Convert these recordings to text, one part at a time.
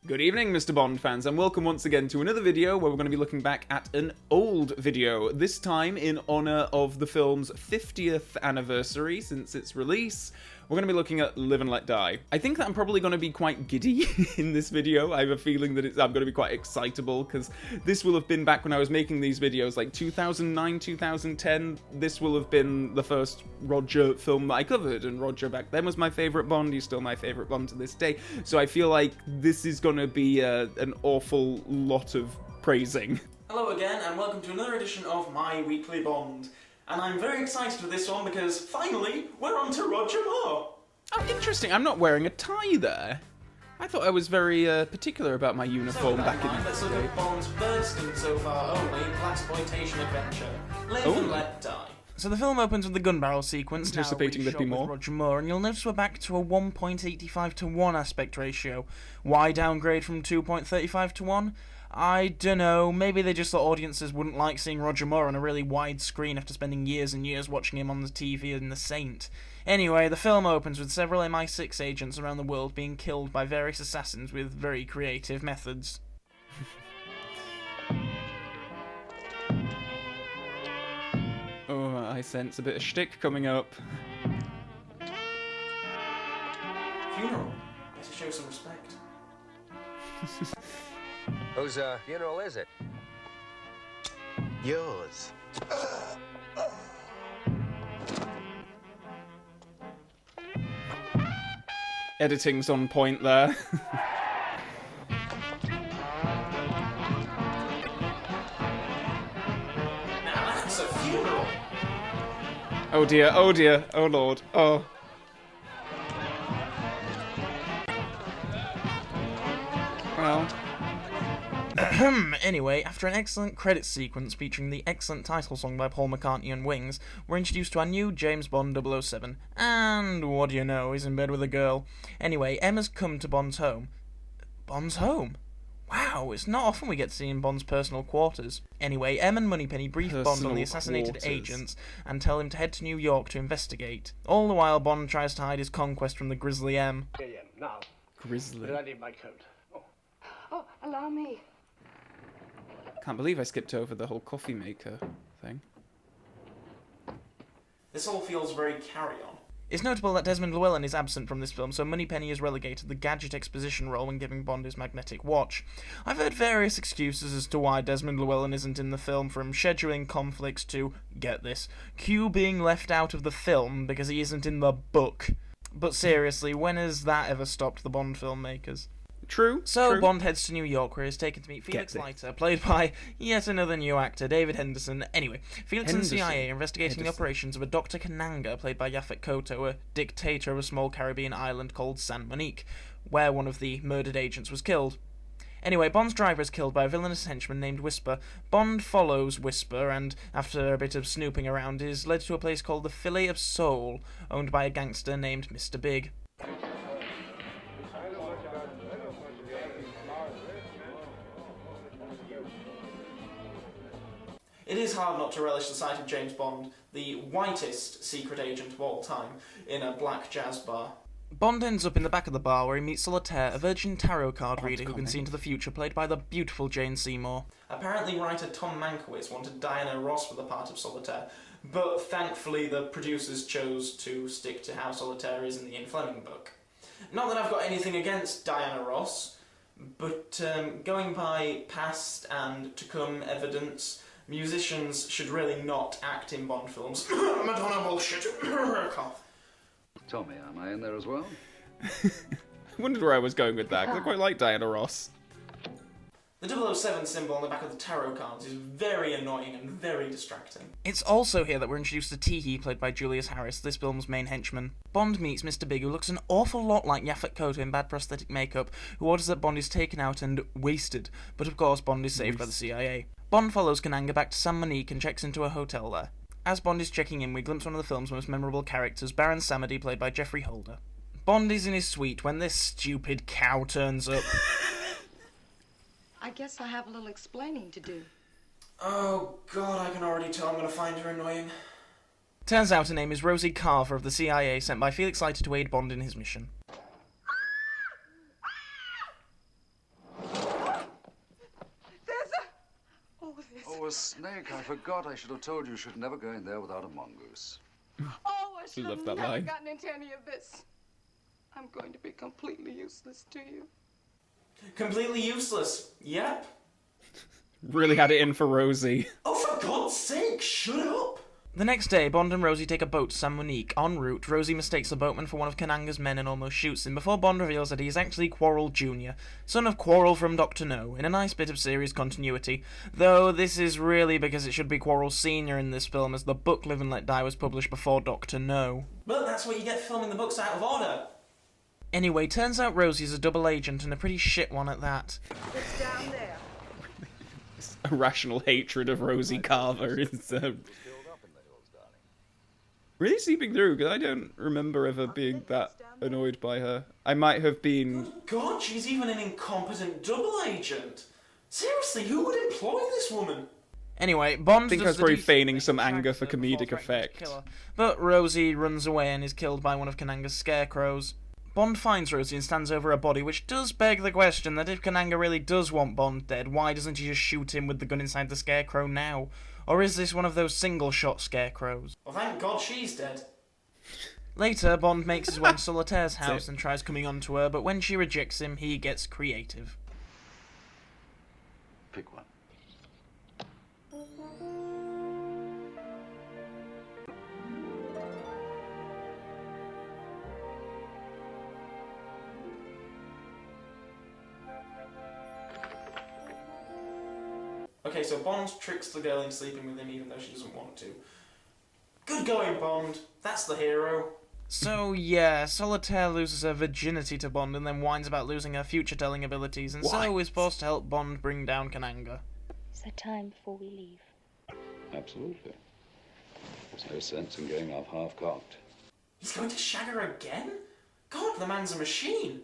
Good evening, Mr. Bond fans, and welcome once again to another video where we're going to be looking back at an old video, this time in honour of the film's 50th anniversary since its release. We're going to be looking at Live and Let Die. I think that I'm probably going to be quite giddy in this video. I have a feeling that I'm going to be quite excitable, because this will have been back when I was making these videos, like 2009, 2010. This will have been the first Roger film that I covered, and Roger back then was my favourite Bond. He's still my favourite Bond to this day. So I feel like this is going to be an awful lot of praising. Hello again, and welcome to another edition of My Weekly Bond. And I'm very excited with this one because, finally, we're on to Roger Moore! Oh, interesting. I'm not wearing a tie there. I thought I was very particular about my uniform back in the day. Let's look at Bond's first and so far only blaxploitation adventure, Live and Let Die. So the film opens with the gun barrel sequence, anticipating there'd be more. With Roger Moore, and you'll notice we're back to a 1.85 to 1 aspect ratio. Why downgrade from 2.35 to 1? I dunno, maybe they just thought audiences wouldn't like seeing Roger Moore on a really wide screen after spending years and years watching him on the TV in The Saint. Anyway, the film opens with several MI6 agents around the world being killed by various assassins with very creative methods. Oh, I sense a bit of shtick coming up. Funeral. Better show some respect. Whose funeral is it? Yours. Editing's on point there. Now that's a funeral! Oh dear, oh dear, oh lord, oh. Well. Anyway, after an excellent credits sequence featuring the excellent title song by Paul McCartney and Wings, we're introduced to our new James Bond 007, and what do you know, he's in bed with a girl. Anyway, Emma's come to Bond's home. Bond's home? Wow, it's not often we get to see in Bond's personal quarters. Anyway, M and Moneypenny brief Bond on the assassinated agents and tell him to head to New York to investigate. All the while, Bond tries to hide his conquest from the Grizzly M. Now, Grizzly. did I need my coat? Oh, allow me. Can't believe I skipped over the whole coffee maker thing. This all feels very carry-on. It's notable that Desmond Llewellyn is absent from this film, so Moneypenny is relegated the gadget exposition role when giving Bond his magnetic watch. I've heard various excuses as to why Desmond Llewellyn isn't in the film, from scheduling conflicts to, get this, Q being left out of the film because he isn't in the book. But seriously, when has that ever stopped the Bond filmmakers? True. So true. Bond heads to New York, where he's taken to meet Felix Leiter, played by yet another new actor, David Henderson. Anyway, Felix and the CIA are investigating the operations of a Dr. Kananga, played by Yaphet Kotto, a dictator of a small Caribbean island called San Monique, where one of the murdered agents was killed. Anyway, Bond's driver is killed by a villainous henchman named Whisper. Bond follows Whisper, and after a bit of snooping around, is led to a place called the Fillet of Soul, owned by a gangster named Mr. Big. It is hard not to relish the sight of James Bond, the whitest secret agent of all time, in a black jazz bar. Bond ends up in the back of the bar where he meets Solitaire, a virgin tarot card reader who can see into the future, played by the beautiful Jane Seymour. Apparently writer Tom Mankiewicz wanted Diana Ross for the part of Solitaire, but thankfully the producers chose to stick to how Solitaire is in the Ian Fleming book. Not that I've got anything against Diana Ross, but going by past and to come evidence, musicians should really not act in Bond films. Madonna bullshit. Cough. Tommy, am I in there as well? I wondered where I was going with that, because I quite like Diana Ross. The 007 symbol on the back of the tarot cards is very annoying and very distracting. It's also here that we're introduced to Teehee, played by Julius Harris, this film's main henchman. Bond meets Mr. Big, who looks an awful lot like Yaphet Kotto in bad prosthetic makeup, who orders that Bond is taken out and wasted, but of course Bond is saved by the CIA. Bond follows Kananga back to San Monique and checks into a hotel there. As Bond is checking in, we glimpse one of the film's most memorable characters, Baron Samedi, played by Geoffrey Holder. Bond is in his suite when this stupid cow turns up. I guess I have a little explaining to do. Oh god, I can already tell I'm gonna find her annoying. Turns out her name is Rosie Carver of the CIA, sent by Felix Leiter to aid Bond in his mission. a snake. I forgot. I should have told you should never go in there without a mongoose. Oh, I should Love have that never line. gotten into any of this. I'm going to be completely useless to you. Completely useless. Yep. Really had it in for Rosie. Oh, for God's sake, shut up! The next day, Bond and Rosie take a boat to San Monique. En route, Rosie mistakes the boatman for one of Kananga's men and almost shoots him before Bond reveals that he is actually Quarrel Jr., son of Quarrel from Dr. No, in a nice bit of series continuity, though this is really because it should be Quarrel Sr. in this film, as the book Live and Let Die was published before Dr. No. But that's what you get for filming the books out of order. Anyway, turns out Rosie's a double agent, and a pretty shit one at that. It's down there. Irrational hatred of Rosie Carver is really seeping through, because I don't remember ever being that annoyed by her. I might have been... Good God, she's even an incompetent double agent. Seriously, who would employ this woman? Anyway, Bond I think I was does the probably decent feigning thing some and anger tracks for her before comedic threatening to effect. kill her. But Rosie runs away and is killed by one of Kananga's scarecrows. Bond finds Rosie and stands over her body, which does beg the question that if Kananga really does want Bond dead, why doesn't he just shoot him with the gun inside the scarecrow now? Or is this one of those single-shot scarecrows? Well, thank God she's dead. Later, Bond makes his way to Solitaire's house and tries coming on to her, but when she rejects him, he gets creative. Pick one. Okay, so Bond tricks the girl into sleeping with him even though she doesn't want to. Good going, Bond. That's the hero. So, yeah, Solitaire loses her virginity to Bond and then whines about losing her future-telling abilities, and so is forced to help Bond bring down Kananga. Is there time before we leave? Absolutely. There's no sense in going off half-cocked. He's going to shag her again? God, the man's a machine.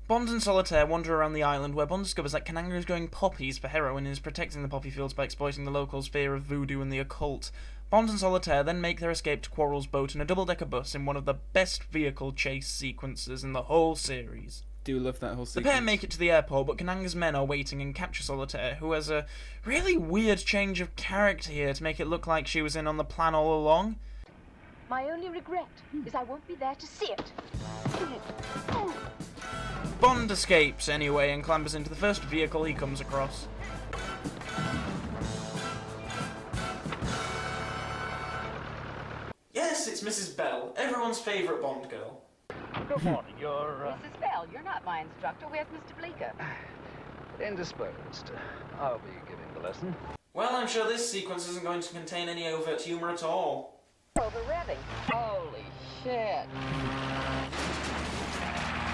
Bond and Solitaire wander around the island where Bond discovers that Kananga is growing poppies for heroin and is protecting the poppy fields by exploiting the locals' fear of voodoo and the occult. Bond and Solitaire then make their escape to Quarrel's boat in a double-decker bus in one of the best vehicle chase sequences in the whole series. Do love that whole The sequence. pair make it to the airport, but Kananga's men are waiting and capture Solitaire, who has a really weird change of character here to make it look like she was in on the plan all along. My only regret is I won't be there to see it. Bond escapes anyway and clambers into the first vehicle he comes across. Yes, it's Mrs. Bell, everyone's favourite Bond girl. Good morning, you're, Mrs. Bell, you're not my instructor. Where's Mr. Bleeker? Indisposed. I'll be giving the lesson. Well, I'm sure this sequence isn't going to contain any overt humour at all. Over revving. Holy shit.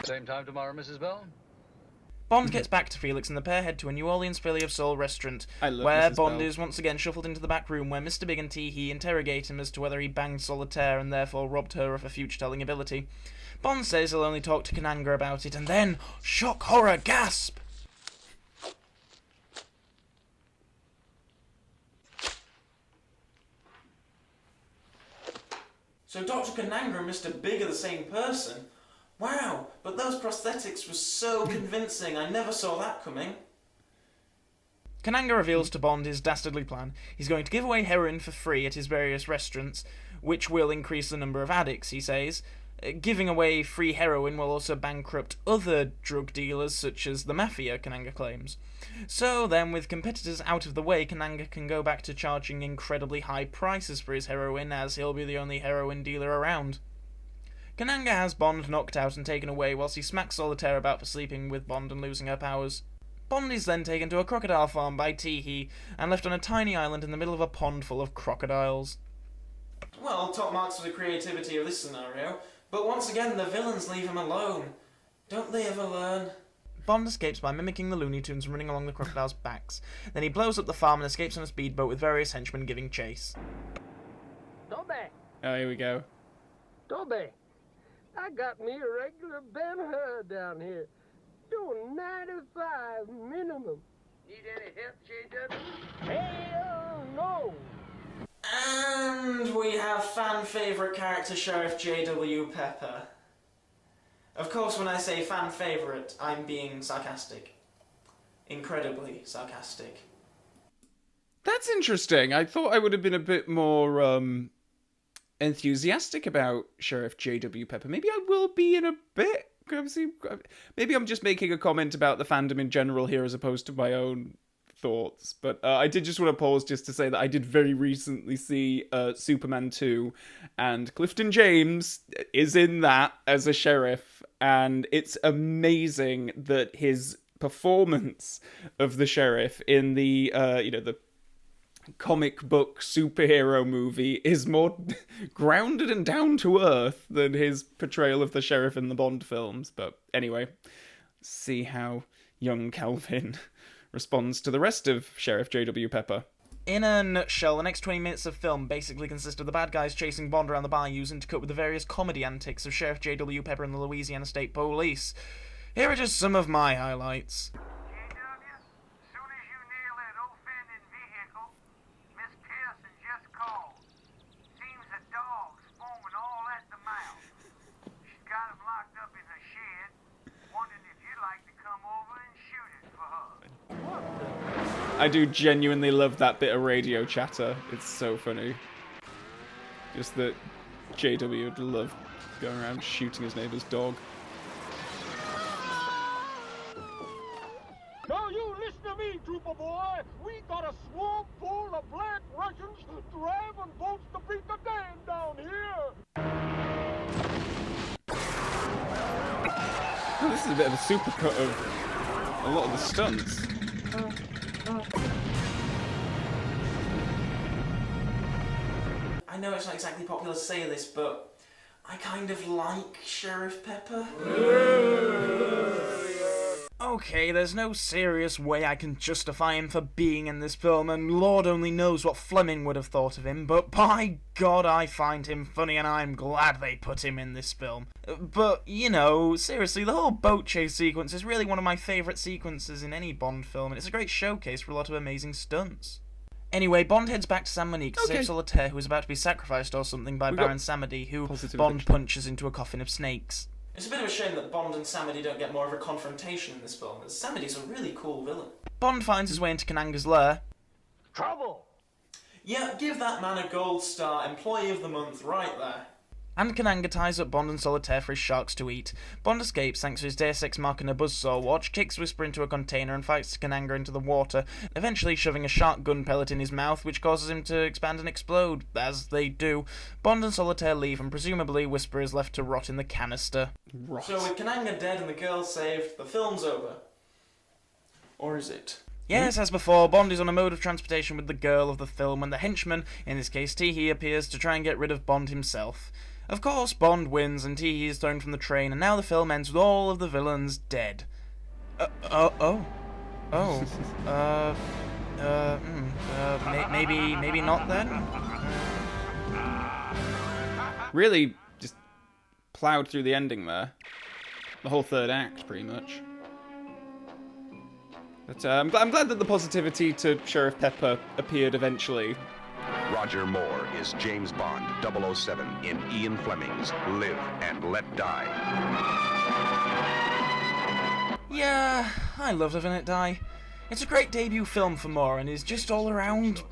Same time tomorrow, Mrs. Bell? Bond gets back to Felix and the pair head to a New Orleans Philly of Soul restaurant, I love where Mrs. Bond Bell. is once again shuffled into the back room where Mr. Big and Teehee interrogate him as to whether he banged Solitaire and therefore robbed her of her future-telling ability. Bond says he'll only talk to Kananga about it, and then, shock, horror, gasp! So Dr. Kananga and Mr. Big are the same person? Wow, but those prosthetics were so convincing, I never saw that coming. Kananga reveals to Bond his dastardly plan. He's going to give away heroin for free at his various restaurants, which will increase the number of addicts, he says. Giving away free heroin will also bankrupt other drug dealers, such as the Mafia, Kananga claims. So then, with competitors out of the way, Kananga can go back to charging incredibly high prices for his heroin, as he'll be the only heroin dealer around. Kananga has Bond knocked out and taken away whilst he smacks Solitaire about for sleeping with Bond and losing her powers. Bond is then taken to a crocodile farm by Teehee and left on a tiny island in the middle of a pond full of crocodiles. Well, top marks for the creativity of this scenario, but once again the villains leave him alone. Don't they ever learn? Bond escapes by mimicking the Looney Tunes and running along the crocodiles' backs. Then he blows up the farm and escapes on a speedboat with various henchmen giving chase. Toby, Oh, here we go. Toby, I got me a regular Ben-Hur down here. Doing 95 minimum. Need any help, J.W.? Hell no! And we have fan favourite character Sheriff J.W. Pepper. Of course, when I say fan favourite, I'm being sarcastic. Incredibly sarcastic. That's interesting. I thought I would have been a bit more enthusiastic about Sheriff J.W. Pepper. Maybe I will be in a bit. Maybe I'm just making a comment about the fandom in general here as opposed to my own thoughts. But I did just want to pause just to say that I did very recently see Superman 2, and Clifton James is in that as a sheriff, and it's amazing that his performance of the sheriff in the the comic book superhero movie is more grounded and down to earth than his portrayal of the sheriff in the Bond films. But anyway, see how young Calvin responds to the rest of Sheriff J.W. Pepper. In a nutshell, the next 20 minutes of film basically consist of the bad guys chasing Bond around the bayous and to cope with the various comedy antics of Sheriff J.W. Pepper and the Louisiana State Police. Here are just some of my highlights. I do genuinely love that bit of radio chatter. It's so funny. Just that JW would love going around shooting his neighbor's dog. Now you listen to me, trooper boy. We got a swamp full of black Russians driving boats to beat the dam down here. Oh, this is a bit of a supercut of a lot of the stunts. I know it's not exactly popular to say this, but I kind of like Sheriff Pepper. Okay, there's no serious way I can justify him for being in this film, and Lord only knows what Fleming would have thought of him, but by God, I find him funny, and I'm glad they put him in this film. But, you know, seriously, the whole boat chase sequence is really one of my favourite sequences in any Bond film, and it's a great showcase for a lot of amazing stunts. Anyway, Bond heads back to San Monique to save Solitaire, who is about to be sacrificed or something by Baron Samedi, who Bond punches into a coffin of snakes. It's a bit of a shame that Bond and Samedi don't get more of a confrontation in this film, as Samedi's a really cool villain. Bond finds his way into Kananga's lair. Trouble! Yeah, give that man a gold star, Employee of the Month, right there. And Kananga ties up Bond and Solitaire for his sharks to eat. Bond escapes thanks to his Deus Ex Machina buzzsaw watch, kicks Whisper into a container and fights Kananga into the water, eventually shoving a shark gun pellet in his mouth, which causes him to expand and explode. As they do, Bond and Solitaire leave, and presumably Whisper is left to rot in the canister. Rot. So with Kananga dead and the girl saved, the film's over. Or is it? Yes, as before, Bond is on a mode of transportation with the girl of the film, and the henchman, in this case Teehee, appears to try and get rid of Bond himself. Of course, Bond wins, and Teehee is thrown from the train, and now the film ends with all of the villains dead. Maybe not then? Really just plowed through the ending there. The whole third act, pretty much. But I'm glad that the positivity to Sheriff Pepper appeared eventually. Roger Moore is James Bond, 007, in Ian Fleming's Live and Let Die. Yeah, I love Live and Let Die. It's a great debut film for Moore and is just all around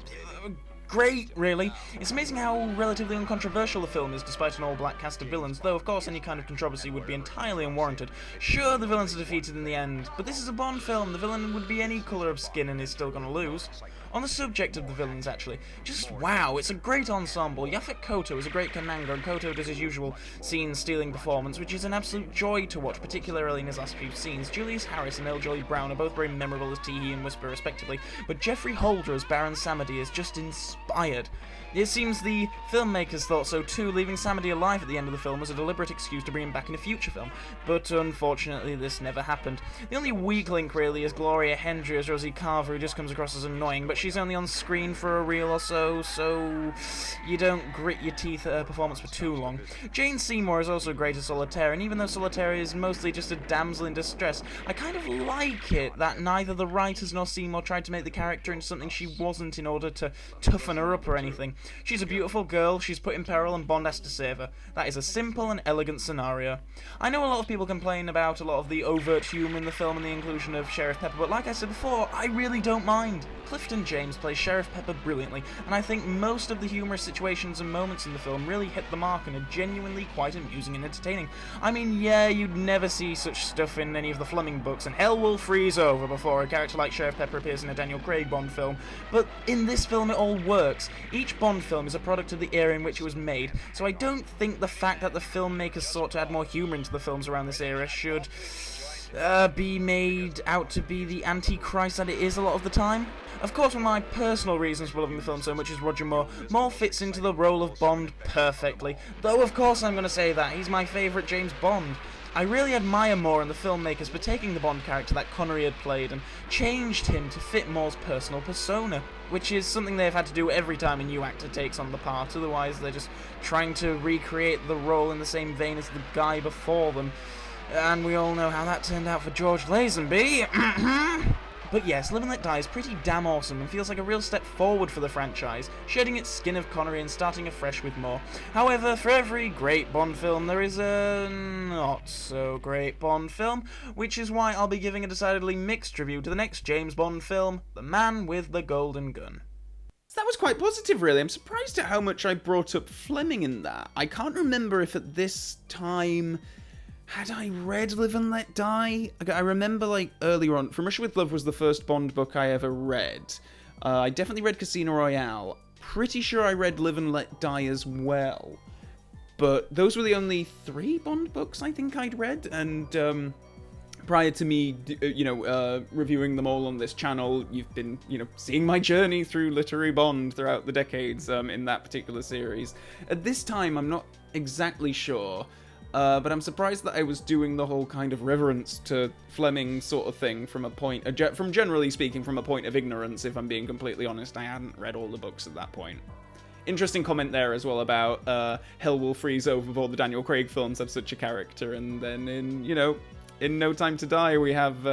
great, really. It's amazing how relatively uncontroversial the film is despite an all-black cast of villains, though of course any kind of controversy would be entirely unwarranted. Sure, the villains are defeated in the end, but this is a Bond film. The villain would be any colour of skin and is still gonna lose. On the subject of the villains, actually, just wow, it's a great ensemble. Yaphet Kotto is a great Kananga, and Kotto does his usual scene-stealing performance, which is an absolute joy to watch, particularly in his last few scenes. Julius Harris and L. Jolly Brown are both very memorable as Teehee and Whisper, respectively, but Jeffrey Holder as Baron Samedi is just inspired. It seems the filmmakers thought so too. Leaving Samedi alive at the end of the film was a deliberate excuse to bring him back in a future film, but unfortunately this never happened. The only weak link really is Gloria Hendry as Rosie Carver, who just comes across as annoying, but she's only on screen for a reel or so, so you don't grit your teeth at her performance for too long. Jane Seymour is also great as Solitaire, and even though Solitaire is mostly just a damsel in distress, I kind of like it that neither the writers nor Seymour tried to make the character into something she wasn't in order to toughen her up or anything. She's a beautiful girl, she's put in peril, and Bond has to save her. That is a simple and elegant scenario. I know a lot of people complain about a lot of the overt humour in the film and the inclusion of Sheriff Pepper, but like I said before, I really don't mind. Clifton James plays Sheriff Pepper brilliantly, and I think most of the humorous situations and moments in the film really hit the mark and are genuinely quite amusing and entertaining. I mean, yeah, you'd never see such stuff in any of the Fleming books, and hell will freeze over before a character like Sheriff Pepper appears in a Daniel Craig Bond film, but in this film it all works. Each Bond film is a product of the era in which it was made, so I don't think the fact that the filmmakers sought to add more humour into the films around this era should be made out to be the antichrist that it is a lot of the time. Of course, one of my personal reasons for loving the film so much is Roger Moore. Moore fits into the role of Bond perfectly, though of course I'm going to say that, he's my favourite James Bond. I really admire Moore and the filmmakers for taking the Bond character that Connery had played and changed him to fit Moore's personal persona, which is something they've had to do every time a new actor takes on the part, otherwise they're just trying to recreate the role in the same vein as the guy before them. And we all know how that turned out for George Lazenby. But yes, Live and Let Die is pretty damn awesome and feels like a real step forward for the franchise, shedding its skin of Connery and starting afresh with Moore. However, for every great Bond film, there is a not-so-great Bond film, which is why I'll be giving a decidedly mixed review to the next James Bond film, The Man with the Golden Gun. So that was quite positive, really. I'm surprised at how much I brought up Fleming in that. I can't remember if at this time... had I read Live and Let Die? I remember, like, earlier on, From Russia with Love was the first Bond book I ever read. I definitely read Casino Royale. Pretty sure I read Live and Let Die as well. But those were the only 3 Bond books I think I'd read, and prior to me, reviewing them all on this channel, you've been, seeing my journey through literary Bond throughout the decades in that particular series. At this time, I'm not exactly sure. But I'm surprised that I was doing the whole kind of reverence to Fleming sort of thing from generally speaking, from a point of ignorance, if I'm being completely honest. I hadn't read all the books at that point. Interesting comment there as well about hell will freeze over before the Daniel Craig films have such a character, and then in No Time to Die we have,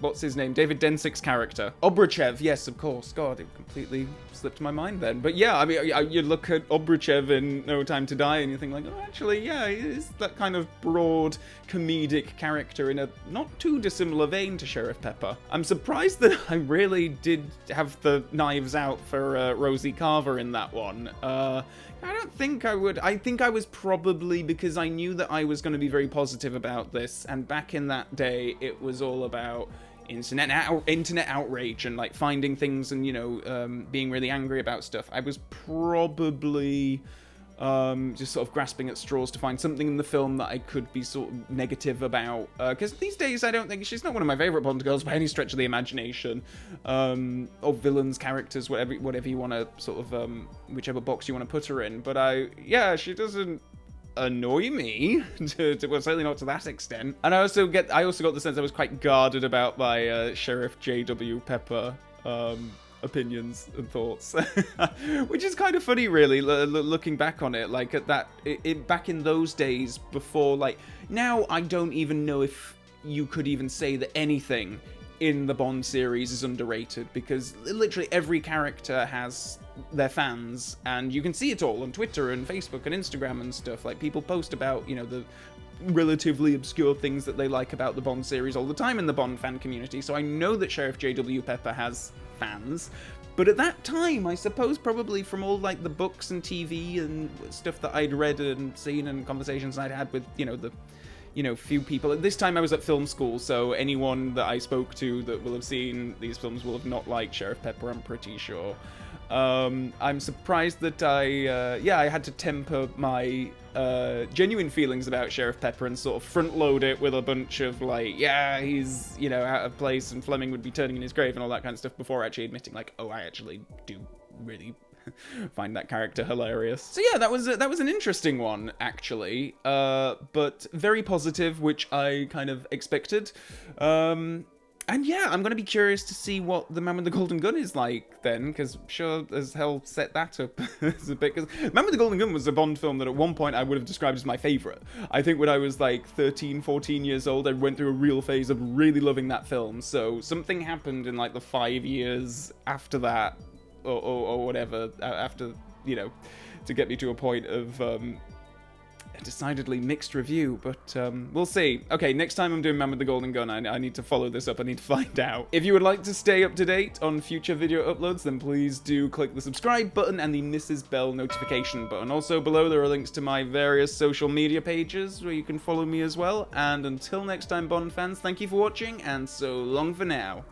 what's his name? David Densick's character. Obruchev, yes, of course. God, it completely slipped my mind then. But yeah, I mean, you look at Obruchev in No Time to Die and you think like, oh, actually, yeah, he is that kind of broad, comedic character in a not too dissimilar vein to Sheriff Pepper. I'm surprised that I really did have the knives out for Rosie Carver in that one. I don't think I would. I think I was probably because I knew that I was going to be very positive about this, and back in that day, it was all about internet outrage and like finding things and being really angry about stuff. I was probably just sort of grasping at straws to find something in the film that I could be sort of negative about, because these days I don't think she's not one of my favourite Bond girls by any stretch of the imagination, or villains, characters, whatever you want to sort of whichever box you want to put her in. But she doesn't annoy me well, certainly not to that extent. And I also got the sense I was quite guarded about my Sheriff J.W. Pepper opinions and thoughts, which is kind of funny, really, looking back on it. Like at that, back in those days, before, like, now I don't even know if you could even say that anything in the Bond series is underrated, because literally every character has their fans, and you can see it all on Twitter and Facebook and Instagram and stuff. Like, people post about, the relatively obscure things that they like about the Bond series all the time in the Bond fan community, so I know that Sheriff J.W. Pepper has fans. But at that time, I suppose probably from all, like, the books and TV and stuff that I'd read and seen and conversations I'd had with, few people. At this time I was at film school, so anyone that I spoke to that will have seen these films will have not liked Sheriff Pepper, I'm pretty sure. I'm surprised that I had to temper my genuine feelings about Sheriff Pepper and sort of front load it with a bunch of like, yeah, he's, out of place and Fleming would be turning in his grave and all that kind of stuff before actually admitting like, oh, I actually do really find that character hilarious. So yeah, that was an interesting one, actually, but very positive, which I kind of expected. And yeah, I'm going to be curious to see what The Man with the Golden Gun is like then, because sure as hell set that up as a bit. Because Man with the Golden Gun was a Bond film that at one point I would have described as my favourite. I think when I was like 13, 14 years old, I went through a real phase of really loving that film. So something happened in like the 5 years after that or whatever after, you know, to get me to a point of a decidedly mixed review, but we'll see. Okay, next time I'm doing Man with the Golden Gun, I need to follow this up. I need to find out. If you would like to stay up to date on future video uploads, then please do click the subscribe button and the Mrs. Bell notification button. Also below there are links to my various social media pages where you can follow me as well. And until next time, Bond fans, thank you for watching, and so long for now.